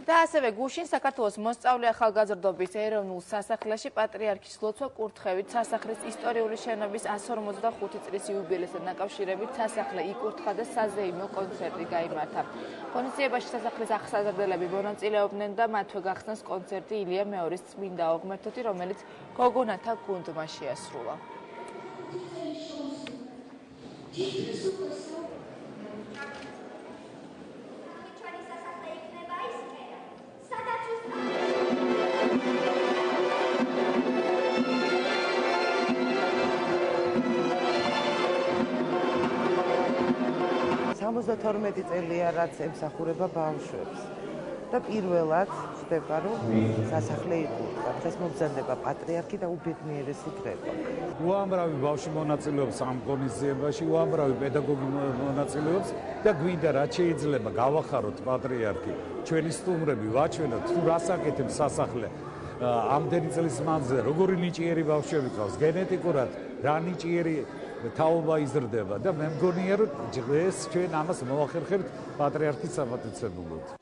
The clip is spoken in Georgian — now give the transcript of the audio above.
და ასევე გუშინ საქართველოს მოსწავლე ახალგაზრდობის ეროვნულ სასახლეში პატრიარქის ლოცვა კურთხევით სასახლის ისტორიული შენობის 155 წლის იუბილესთან დაკავშირებით სასახლე იკურთხა და საზეიმო კონცერტი გაიმართა. ღონისძიებაში სასახლის აღსაზრდელები მონაწილეობდნენ და მათვე გახსნას კონცერტი ილია მეორის წმინდა ოღმერთოთი, რომელიც გოგონათა გუნდმა შეასრულა. სამოცდათორმეტი წელია, რაც ემსახურება ბავშვებს და პირველად ხდება, რომ სასახლე იკურთხა. დღეს მოგზაურდება პატრიარქი და უბედნიერესი დღეა. უამრავი ბავშვი მონაწილეობს ამ ღონისძიებაში, უამრავი პედაგოგი მონაწილეობს და გვინდა რაც შეიძლება გავახაროთ პატრიარქი, ჩვენი სტუმრები ვაჩვენოთ თუ რას აკეთებს სასახლე ამდენი წლის მანძილზე, როგორი ნიჭიერი ბავშვები ყავს, გენეტიკურად რა ნიჭიერი თაობა იზრდება და მე მგონია რომ დღეს ჩვენ ამას მოახერხებთ პატრიარქის საპატივცემულოდ.